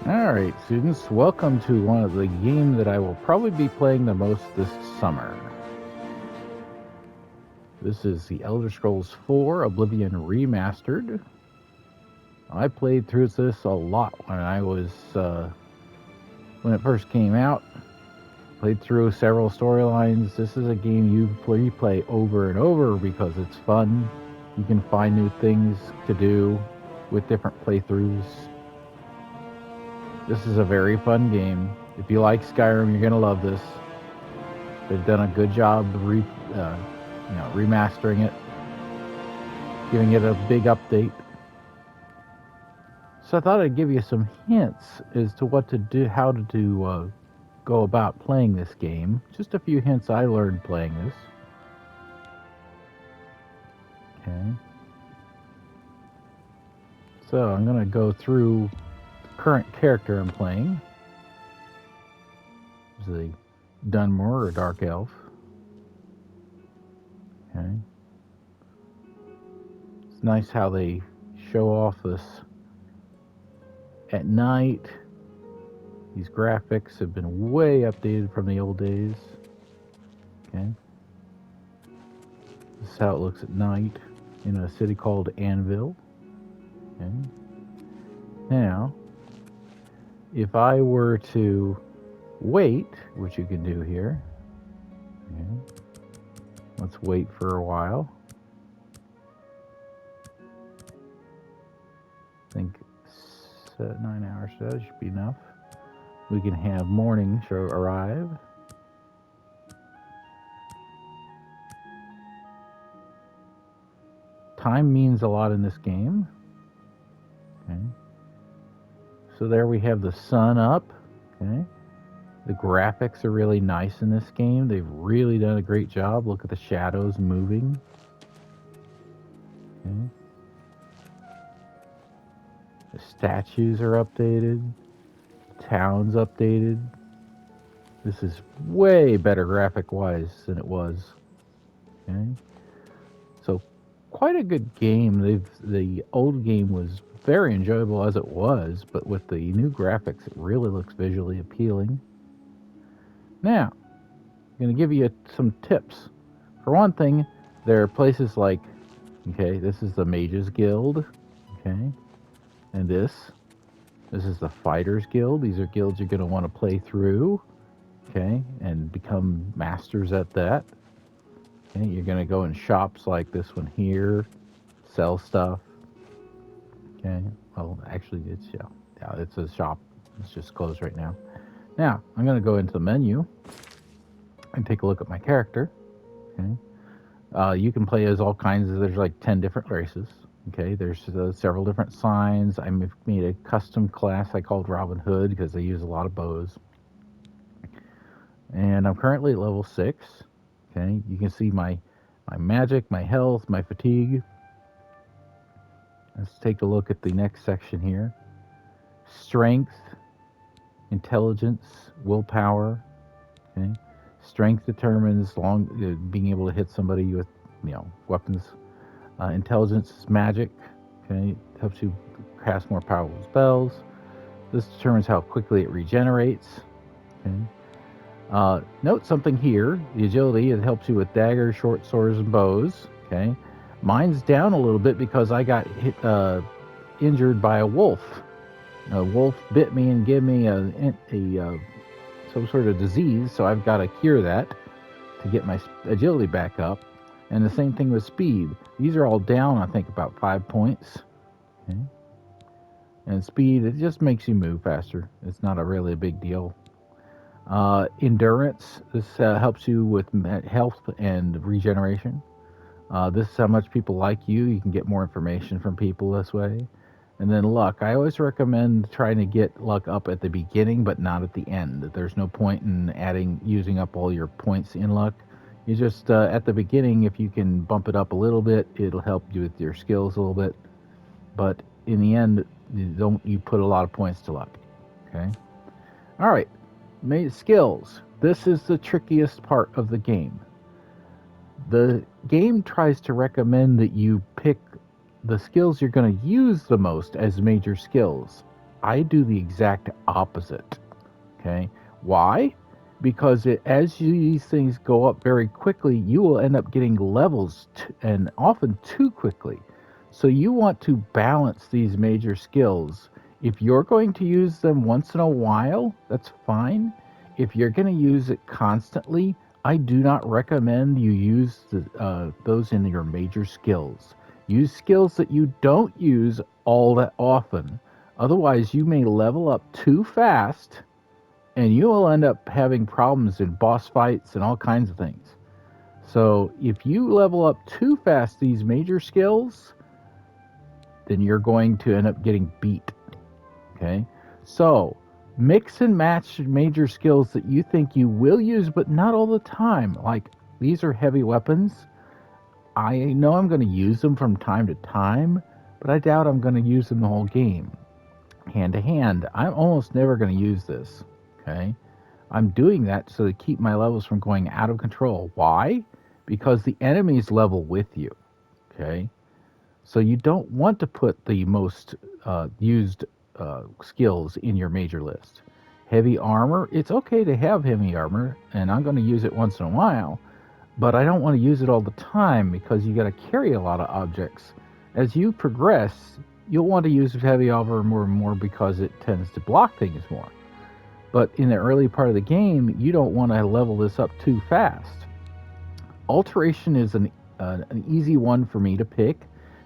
Alright, students, welcome to one of the games that I will probably be playing the most this summer. This is the Elder Scrolls 4 Oblivion Remastered. I played through this a lot when it first came out. Played through several storylines. This is a game you replay over and over because it's fun. You can find new things to do with different playthroughs. This is a very fun game. If you like Skyrim, you're going to love this. They've done a good job remastering it, giving it a big update. So I thought I'd give you some hints as to what to do, how to go about playing this game. Just a few hints I learned playing this. Okay. So I'm going to go through the current character I'm playing. It's the Dunmore or Dark Elf. Okay. It's nice how they show off this at night. These graphics have been way updated from the old days. Okay. This is how it looks at night in a city called Anvil. Okay. Now, if I were to wait, which you can do here, okay, let's wait for a while. I think 9 hours, so that should be enough. We can have morning arrive. Time means a lot in this game. Okay. So there we have the sun up. Okay. The graphics are really nice in this game. They've really done a great job. Look at the shadows moving. Okay. The statues are updated. The town's updated. This is way better graphic-wise than it was. Okay. So quite a good game. The old game was very enjoyable as it was, but with the new graphics, it really looks visually appealing. Now, I'm going to give you some tips. For one thing, there are places like, okay, this is the Mages Guild, okay, and this is the Fighters Guild. These are guilds you're going to want to play through, okay, and become masters at that. Okay, you're going to go in shops like this one here, sell stuff. Okay, well, actually, it's a shop. It's just closed right now. Now, I'm going to go into the menu and take a look at my character. Okay, you can play as all kinds of. There's like 10 different races. Okay, there's several different signs. I made a custom class I called Robin Hood because they use a lot of bows. And I'm currently at level 6. Okay, you can see my magic, my health, my fatigue. Let's take a look at the next section here. Strength, intelligence, willpower. Okay, strength determines being able to hit somebody with weapons. Intelligence is magic. Okay, helps you cast more powerful spells. This determines how quickly it regenerates. Okay. Note something here. The agility, it helps you with daggers, short swords, and bows. Okay. Mine's down a little bit because I got injured by a wolf. A wolf bit me and gave me some sort of disease, so I've got to cure that to get my agility back up. And the same thing with speed. These are all down, I think, about 5 points. Okay. And speed, it just makes you move faster. It's not really a big deal. Endurance, this helps you with health and regeneration. This is how much people like you. You can get more information from people this way. And then luck. I always recommend trying to get luck up at the beginning, but not at the end. There's no point in using up all your points in luck. You just, at the beginning, if you can bump it up a little bit, it'll help you with your skills a little bit. But in the end, you put a lot of points to luck. Okay? All right. Skills. This is the trickiest part of the game. The game tries to recommend that you pick the skills you're going to use the most as major skills. I do the exact opposite. Okay. Why? Because as these things go up very quickly, you will end up getting levels and often too quickly. So you want to balance these major skills. If you're going to use them once in a while, that's fine. If you're going to use it constantly, I do not recommend you use those in your major skills. Use skills that you don't use all that often. Otherwise, you may level up too fast and you will end up having problems in boss fights and all kinds of things. So if you level up too fast these major skills, then you're going to end up getting beat. Okay? So mix and match major skills that you think you will use, but not all the time. Like, these are heavy weapons. I know I'm going to use them from time to time, but I doubt I'm going to use them the whole game. Hand to hand, I'm almost never going to use this. Okay? I'm doing that so to keep my levels from going out of control. Why? Because the enemies level with you. Okay? So you don't want to put the most used skills in your major list. Heavy armor, it's okay to have heavy armor, and I'm going to use it once in a while, but I don't want to use it all the time because you got to carry a lot of objects. As you progress, you'll want to use heavy armor more and more because it tends to block things more. But in the early part of the game, you don't want to level this up too fast. Alteration is an easy one for me to pick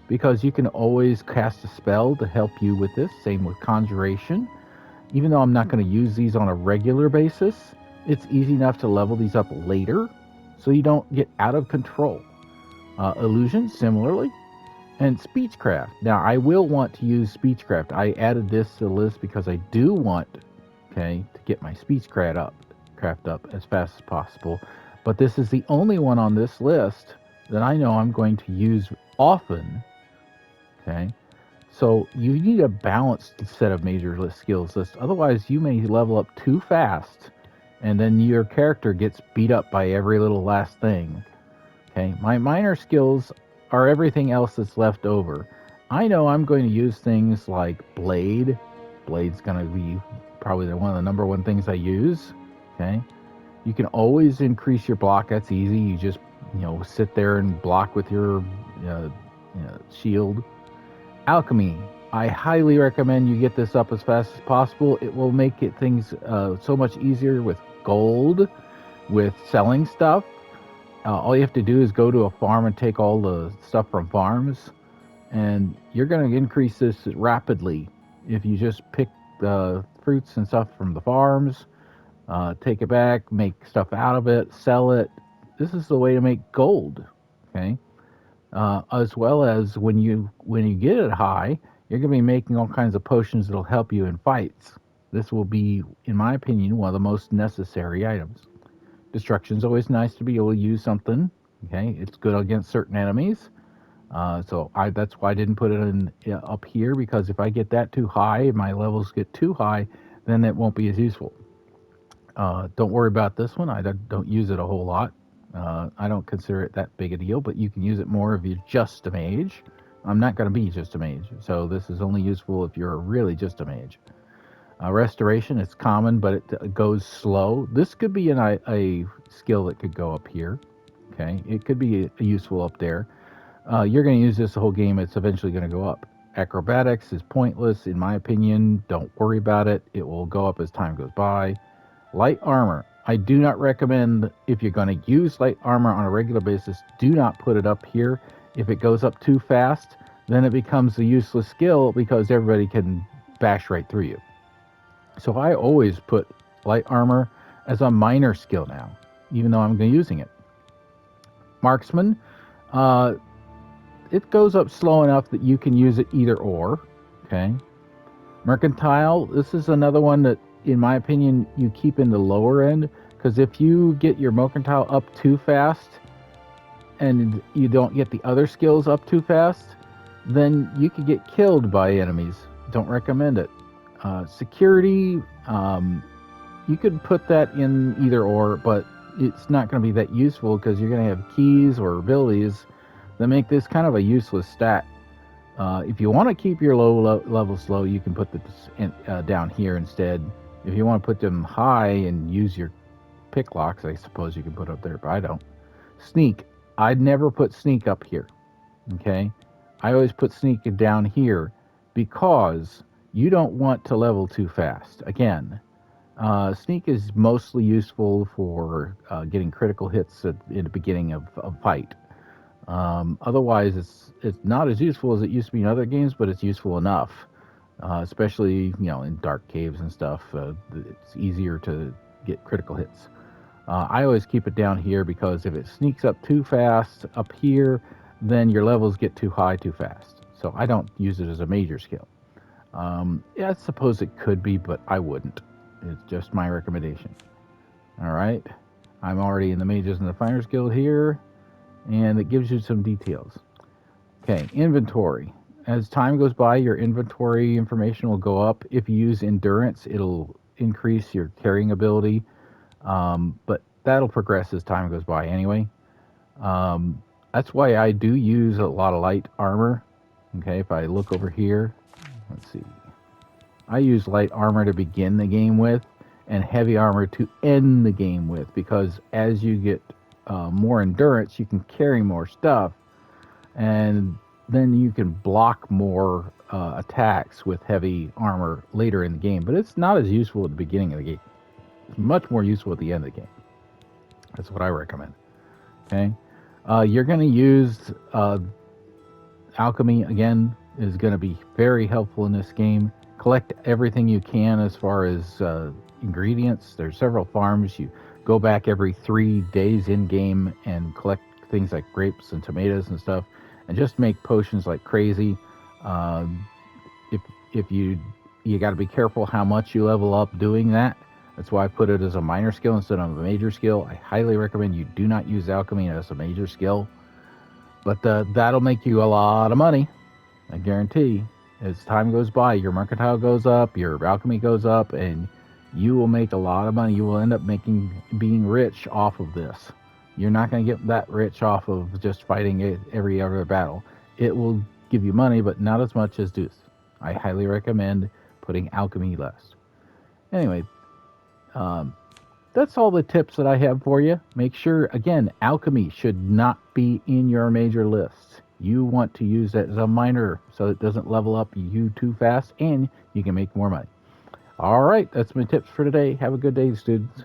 because you can always cast a spell to help you with this. Same with Conjuration. Even though I'm not going to use these on a regular basis, it's easy enough to level these up later so you don't get out of control. Illusion, similarly. And Speechcraft. Now, I will want to use Speechcraft. I added this to the list because I do want, to get my Speechcraft up as fast as possible. But this is the only one on this list that I know I'm going to use often. Okay, so you need a balanced set of major skills list. Otherwise, you may level up too fast, and then your character gets beat up by every little last thing. Okay, my minor skills are everything else that's left over. I know I'm going to use things like Blade. Blade's going to be probably one of the number one things I use. Okay, you can always increase your block. That's easy. You just sit there and block with your shield. Alchemy. I highly recommend you get this up as fast as possible. It will make things so much easier with gold, with selling stuff. All you have to do is go to a farm and take all the stuff from farms, and you're going to increase this rapidly if you just pick the fruits and stuff from the farms, take it back, make stuff out of it, sell it. This is the way to make gold. Okay. As well as when you get it high, you're going to be making all kinds of potions that'll help you in fights. This will be, in my opinion, one of the most necessary items. Destruction's always nice to be able to use something. Okay, it's good against certain enemies. So that's why I didn't put it in up here, because if I get that too high, if my levels get too high, then it won't be as useful. Don't worry about this one. I don't use it a whole lot. I don't consider it that big a deal, but you can use it more if you're just a mage. I'm not going to be just a mage, so this is only useful if you're really just a mage. Restoration, it's common, but it goes slow. This could be a skill that could go up here. Okay, it could be useful up there. You're going to use this the whole game. It's eventually going to go up. Acrobatics is pointless, in my opinion. Don't worry about it. It will go up as time goes by. Light armor. I do not recommend, if you're going to use light armor on a regular basis, do not put it up here. If it goes up too fast, then it becomes a useless skill because everybody can bash right through you. So I always put light armor as a minor skill now, even though I'm using it. Marksman, it goes up slow enough that you can use it either or. Okay. Mercantile, this is another one that, in my opinion, you keep in the lower end, because if you get your mercantile up too fast and you don't get the other skills up too fast, then you could get killed by enemies. Don't recommend it. Security, you could put that in either or, but it's not going to be that useful because you're going to have keys or abilities that make this kind of a useless stat. If you want to keep your levels low, you can put this down here instead. If you want to put them high and use your pick locks, I suppose you can put up there, but I don't. Sneak, I'd never put sneak up here. Okay, I always put sneak down here because you don't want to level too fast. Again, sneak is mostly useful for getting critical hits in the beginning of a fight. Otherwise, it's not as useful as it used to be in other games, but it's useful enough. Especially in dark caves and stuff, it's easier to get critical hits. I always keep it down here because if it sneaks up too fast up here, then your levels get too high too fast. So I don't use it as a major skill. Yeah, I suppose it could be, but I wouldn't. It's just my recommendation. All right, I'm already in the Mages and the Fighters Guild here, and it gives you some details. Okay, inventory. As time goes by, your inventory information will go up. If you use endurance, it'll increase your carrying ability, but that'll progress as time goes by anyway. That's why I do use a lot of light armor. Okay, if I look over here, let's see. I use light armor to begin the game with and heavy armor to end the game with, because as you get more endurance, you can carry more stuff, and then you can block more attacks with heavy armor later in the game. But it's not as useful at the beginning of the game. It's much more useful at the end of the game. That's what I recommend. Okay, you're going to use alchemy again. Is going to be very helpful in this game. Collect everything you can as far as ingredients. There's several farms. You go back every 3 days in game and collect things like grapes and tomatoes and stuff, and just make potions like crazy. If you got to be careful how much you level up doing that. That's why I put it as a minor skill instead of a major skill. I highly recommend you do not use alchemy as a major skill, but that'll make you a lot of money. I guarantee. As time goes by, your mercantile goes up, your alchemy goes up, and you will make a lot of money. You will end up being rich off of this. You're not going to get that rich off of just fighting it every other battle. It will give you money, but not as much as this. I highly recommend putting alchemy last. Anyway, that's all the tips that I have for you. Make sure, again, alchemy should not be in your major lists. You want to use that as a minor so it doesn't level up you too fast and you can make more money. All right, that's my tips for today. Have a good day, students.